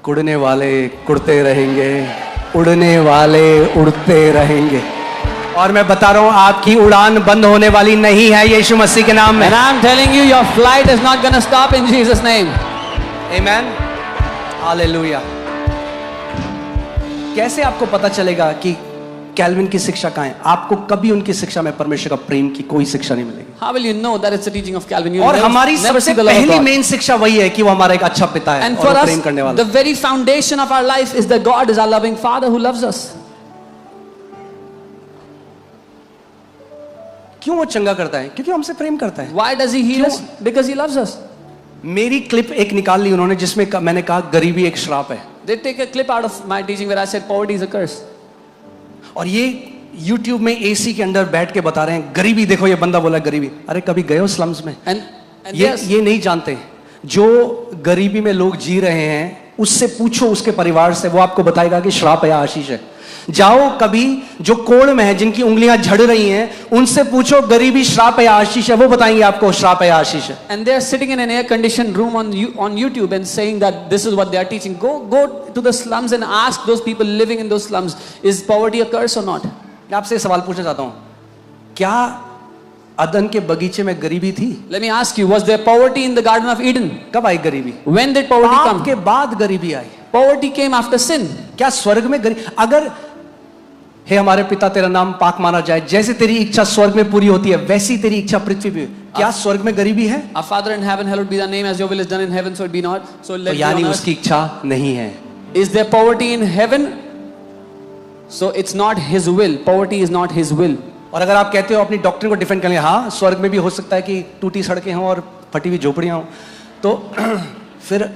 कुड़ने वाले कुड़ते रहेंगे, उड़ने वाले उड़ते रहेंगे। और मैं बता रहा हूं आपकी उड़ान बंद होने वाली नहीं है यीशु मसीह के नाम में। And I'm telling you, your flight is not going to stop in Jesus' name. Amen. Hallelujah. कैसे आपको पता चलेगा कि कैल्विन की शिक्षा कहाँ है? आपको कभी उनकी शिक्षा में परमेश्वर का प्रेम की कोई शिक्षा नहीं मिलेगी। How will you know that it's the teaching of Calvin? You और हमारी सबसे पहली मेन शिक्षा वही है कि वो हमारा एक अच्छा पिता है और प्रेम करने वाला। The very foundation of our life is that God is our loving Father who loves us. क्यों वो चंगा करता है? क्योंकि हमसे प्रेम करता है। Why does he heal us? Because he loves us. मेरी क्लिप एक निकाल ली उन्होंने जिसमें मैंने कहा गरीबी एक श्राप है। They take a clip out of my teaching where I said poverty is a curse. और ये YouTube में AC के अंदर बैठ के बता रहे हैं गरीबी देखो, ये बंदा बोला गरीबी। अरे कभी गए हो स्लम्स में? ये नहीं जानते जो गरीबी में लोग जी रहे हैं, उससे पूछो उसके परिवार से, वो आपको बताएगा कि श्राप है या आशीष है। जाओ कभी जो कोड़ में है, जिनकी उंगलियां झड़ रही हैं, उनसे पूछो गरीबी श्राप है या आशीष है, वो बताएंगे आपको श्राप है या आशीष है। And they are sitting in an air conditioned room on YouTube and saying that this is what they are teaching. Go to the slums and ask those people living in those slums, is poverty a curse or not? मैं आपसे सवाल पूछना चाहता हूं, क्या अदन के बगीचे में गरीबी थी? Let me ask you, was there poverty in the Garden of Eden? कब आई गरीबी? When did poverty come? पाप के बाद गरीबी आई। Poverty came after sin. क्या स्वर्ग में गरीबी? अगर हे हमारे पिता तेरा नाम पाक माना जाए, जैसे तेरी इच्छा स्वर्ग में पूरी होती है वैसी तेरी इच्छा पृथ्वी पे। क्या स्वर्ग में गरीबी है? Our Father in heaven, hallowed be thy name, as your will is done in heaven, so it be not. So let यानी उसकी इच्छा नहीं है। Is there poverty in heaven? So it's not his will. Poverty is not his will. और अगर आप कहते हो अपनी डॉक्ट्रिन को डिफेंड करेंगे, हाँ स्वर्ग में भी हो सकता है कि टूटी सड़कें हों और फटी हुई झोपड़ियां हों, तो फिर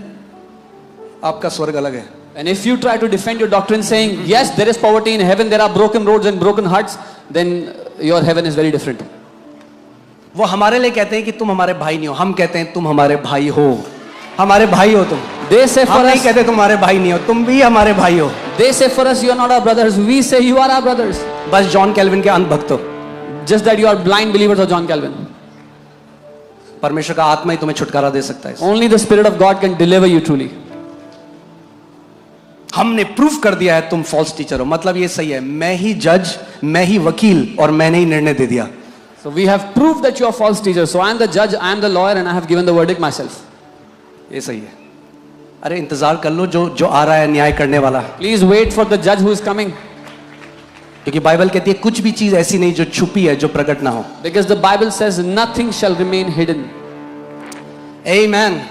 आपका स्वर्ग अलग है। And if you try to defend your doctrine saying, yes, there is poverty in heaven, there are broken roads and broken hearts, then your heaven is very different. वो हमारे लिए कहते हैं कि तुम हमारे भाई नहीं हो, हम कहते हैं तुम हमारे भाई हो, हमारे भाई हो तुम। They say for हम नहीं us, कहते तुम्हारे भाई नहीं हो, तुम भी हमारे भाई हो। they say for us, you are not our brothers. We say you are our brothers. बस जॉन कैल्विन के अंधभक्त हो। Just that you are blind believers of John Calvin. परमेश्वर का आत्मा ही तुम्हें छुटकारा दे सकता है। Only the Spirit of God can deliver you truly. हमने प्रूफ कर दिया है तुम फॉल्स टीचर हो, मतलब ये सही है, मैं ही जज, मैं ही वकील और मैंने ही निर्णय दे दिया। So we have proved that you are false teachers. So I am the judge, I am the lawyer, and I have given the verdict myself. ये सही है। अरे इंतजार कर लो जो आ रहा है न्याय करने वाला। Please wait for the judge who is coming. क्योंकि बाइबल कहती है कुछ भी चीज ऐसी नहीं जो छुपी है जो प्रकट ना हो। Because the Bible says nothing shall remain hidden. Amen.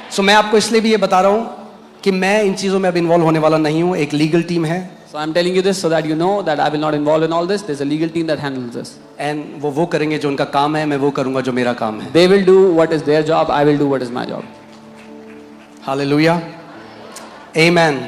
So मैं आपको इसलिए भी ये बता रहा हूँ कि मैं इन चीजों में अब इन्वॉल्व होने वाला नहीं हूँ। एक लीगल टीम है। So I'm telling you this so that you know that I will not involve in all this. There's a legal team that handles this. And वो करेंगे जो उनका काम है, मैं वो करूँगा जो मेरा काम है। They will do what is their job. I will do what is my job. Hallelujah. Amen.